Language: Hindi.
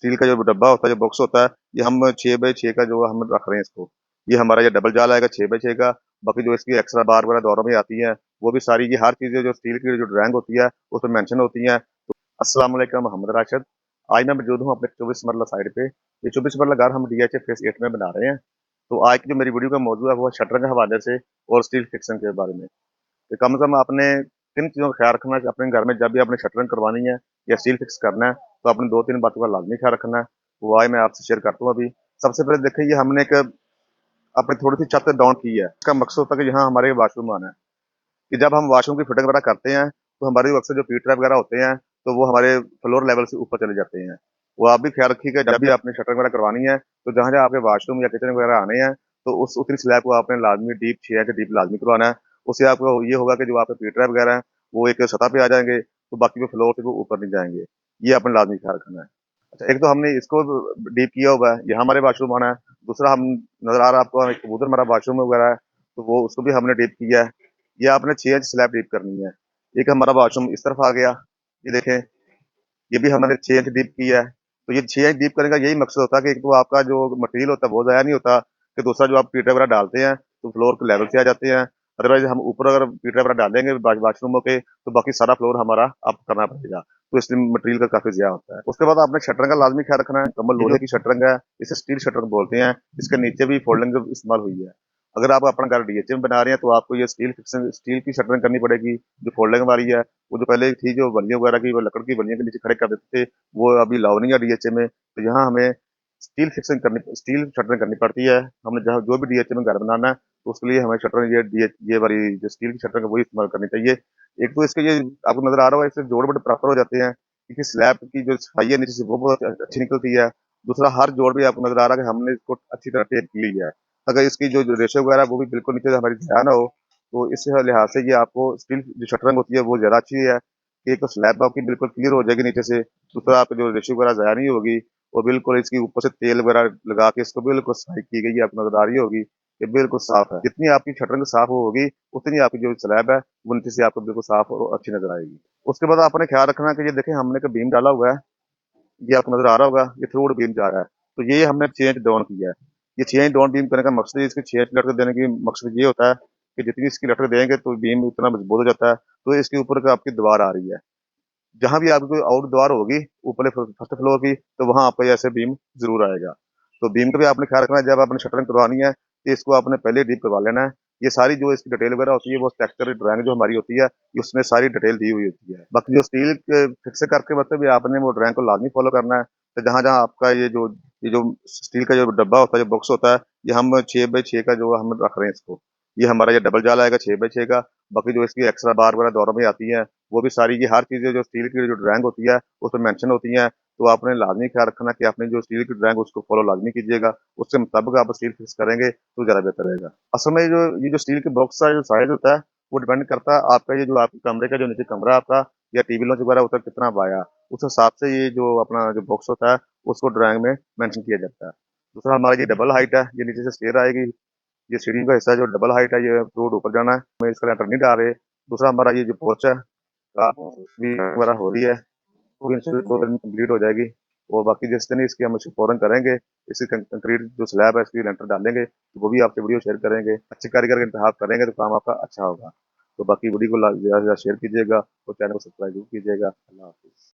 स्टील का जो डब्बा होता है, जो बॉक्स होता है, ये हम 6 बाई 6 का जो हम रख रहे हैं इसको। ये हमारा ये डबल जाल आएगा 6 बाई 6 का। बाकी जो इसकी एक्स्ट्रा बार वगैरह दौरों में आती हैं, वो भी सारी ये हर चीज़ें जो स्टील की जो ड्राइंग होती है, उसमें मेंशन होती हैं। अस्सलाम वालेकुम, मोहम्मद राशिद। आज मैं मौजूद हूँ अपने 24 मरला साइड पे। ये 24 मरला घर हम डीएचए फेज़ 8 में बना रहे हैं। तो आज की जो मेरी वीडियो का मौजू है, वो है शटरिंग के हवाले से और स्टील फिक्सिंग के बारे में। कि कम से कम आपने किन चीज़ों का ख़्याल रखना है कि अपने घर में जब भी आपने शटरिंग करवानी है या स्टील फिक्स करना है, तो आपने 2-3 बातों का लाज़मी ख़्याल रखना है। वो आज मैं आपसे शेयर करता हूँ अभी। सबसे पहले देखिए, ये हमने एक अपनी थोड़ी-सी छत डाउन की है। इसका मकसद होता है कि यहाँ हमारे वॉशरूम आना है, कि जब हम वॉशरूम की फिटिंग वगैरह करते हैं, तो हमारे अक्सर जो पी-ट्रैप वगैरह होते हैं, तो वो हमारे फ्लोर लेवल से ऊपर चले जाते हैं। वो आप भी ख़्याल रखिएगा, जब भी आपने शटरिंग वगैरह करवानी है, तो जहाँ-जहाँ आपके वॉशरूम या किचन वगैरह आने हैं, तो उस उतनी स्लैब को आपने लाज़मी डीप 6 इंच डीप लाज़मी करवाना है। उससे आपको ये होगा कि जो आपके पी-ट्रैप वगैरह हैं, वो एक सतह पे आ जाएँगे, तो बाकी जो फ्लोर से वो ऊपर नहीं जाएँगे। ये आपने लाज़मी ख़्याल रखना है। अच्छा, एक तो हमने इसको डीप किया हुआ है, यहाँ हमारे वॉशरूम आना है। दूसरा हम नज़र आ रहा है आपको, एक उधर हमारा वॉशरूम वगैरह है, तो वो उसको भी हमने डीप किया है। ये आपने 6 इंच स्लैब डीप करनी है। एक हमारा वॉशरूम इस तरफ आ गया, ये देखें, ये भी हमने 6 इंच डीप किया है। तो ये 6 इंच डीप करने का यही मकसद होता है कि एक तो आपका जो मटेरियल होता है वो ज़ाया नहीं होता, कि दूसरा जो आप ईंटें वगैरह डालते हैं, तो फ्लोर के लेवल से आ जाते हैं। अदरवाइज़ हम ऊपर अगर ईंटें वगैरह डालेंगे वॉशरूमों के, तो बाकी सारा फ्लोर हमारा अब करना पड़ेगा। तो इसलिए मटेरियल का काफ़ी ज़ाया होता है। उसके बाद आपने शटरिंग का लाज़मी ख्याल रखना है। मुकम्मल लोहे की शटरिंग है, इसे स्टील शटरिंग बोलते हैं। इसके नीचे भी फोल्डिंग इस्तेमाल हुई है। अगर आप अपना घर डीएचए में बना रहे हैं, तो आपको ये स्टील की शटरिंग करनी पड़ेगी, जो फोल्डिंग वाली है। वो जो पहले थी, जो बल्लियों वगैरह की, वो लकड़ की बल्लियों के नीचे खड़े कर देते थे, वो अभी अलाउ नहीं है डीएचए में। तो यहाँ हमें स्टील शटरिंग करनी पड़ती है। हमने जहाँ जो भी डीएचए में घर बनाना है, तो उसके लिए हमें शटरिंग ये वाली जो स्टील की शटरिंग है, वही इस्तेमाल करनी चाहिए। एक तो इसके ये आपको नज़र आ रहा होगा, इससे जोड़ बड़े प्रॉपर हो जाते हैं, क्योंकि स्लैब की जो सफाई है नीचे से, वो बहुत अच्छी निकलती है। दूसरा, हर जोड़ भी आपको नज़र आ रहा है कि हमने इसको अच्छी तरह टेप की है। अगर इसकी जो रेशो वगैरह है, वो भी बिल्कुल नीचे से हमारी ज़ाया ना हो, तो इस लिहाज से ये आपको स्टील जो शटरिंग होती है, वो ज़्यादा अच्छी है। एक तो स्लैब आपकी बिल्कुल क्लियर हो जाएगी नीचे से, दूसरा आपकी जो रेशो वगैरह ज़ाया नहीं होगी, और बिल्कुल इसके ऊपर से तेल वगैरह लगा के इसको बिल्कुल सफाई की गई है, आपको नज़र आ रही होगी, ये बिल्कुल साफ है। जितनी आपकी शटरिंग साफ होगी, उतनी आपकी जो स्लैब है, वो नीचे से आपको बिल्कुल साफ और अच्छी नज़र आएगी। उसके बाद आपने ख्याल रखना है कि ये देखें, हमने एक बीम डाला हुआ है, ये आपको नज़र आ रहा होगा, ये थ्रू बीम जा रहा है। तो ये हमने 6 इंच डाउन किया है। ये 6 इंच डाउन बीम करने का मकसद है, इसकी 6 इंच लटक देने की मकसद ये होता है कि जितनी इसकी लटक देंगे, तो बीम उतना मजबूत हो जाता है। तो इसके ऊपर का आपकी दीवार आ रही है। जहाँ भी आपकी कोई आउट दीवार होगी ऊपरले फर्स्ट फ्लोर की, तो वहाँ आपका ये ऐसे बीम ज़रूर आएगा। तो बीम का भी आपने ख्याल रखना है, जब आपने शटरिंग करवानी है, तो इसको आपने पहले डीप करवा लेना है। ये सारी जो इसकी डिटेल वगैरह होती है, वो टेक्सचर ड्राइंग जो हमारी होती है, उसमें सारी डिटेल दी हुई होती है। बाकी जो स्टील के फिक्स करके वक़्त भी आपने वो ड्राइंग को लाज़मी फ़ॉलो करना है। तो जहाँ-जहाँ आपका ये जो स्टील का जो डब्बा होता है, जो बॉक्स होता है, ये हम 6 बाई 6 का जो हम रख रहे हैं इसको। ये हमारा ये डबल जाल आएगा 6 बाई 6 का। बाकी जो इसकी एक्स्ट्रा बार वगैरह दौरों में आती हैं, वो भी सारी ये हर चीज़ें जो स्टील की जो ड्राइंग होती है, उसमें मेंशन होती हैं। तो आपने लाज़मी ख्याल रखना कि आपने जो स्टील की ड्राइंग उसको फ़ॉलो लाज़मी कीजिएगा। उसके मुताबिक आप स्टील फिक्स करेंगे, तो ज़्यादा बेहतर रहेगा। असल में ये जो स्टील के बॉक्स का जो साइज़ होता है, वो डिपेंड करता है आपका, ये जो आपके कमरे का जो नीचे कमरा है आपका, या टीवी लॉन्च वगैरह होता है, कितना पाया, उस हिसाब से ये जो अपना जो बॉक्स होता है, उसको ड्राइंग में मेंशन किया जाता है। दूसरा, हमारा ये डबल हाइट है, ये नीचे से स्टेयर आएगी। ये सीढ़ी का हिस्सा जो डबल हाइट है, ये रोड ऊपर जाना है, हमें इसका लेंटर नहीं डाल रहे। दूसरा, हमारा ये जो पोर्च है, भी वगैरह हो रही है, वो भी इंशाल्लाह 2 दिन में कंप्लीट हो जाएगी। और बाकी जिस दिन इसकी हम इसको फौरन करेंगे, इसकी कंक्रीट जो स्लैब है, इसकी लेंटर डालेंगे, तो वो भी आपसे वीडियो शेयर करेंगे। अच्छे कारीगर का इंतखाब करेंगे, तो काम आपका अच्छा होगा। तो बाकी वीडियो को ज़्यादा से ज़्यादा शेयर कीजिएगा और चैनल को सब्सक्राइब जरूर कीजिएगा। अल्लाह हाफ़िज़।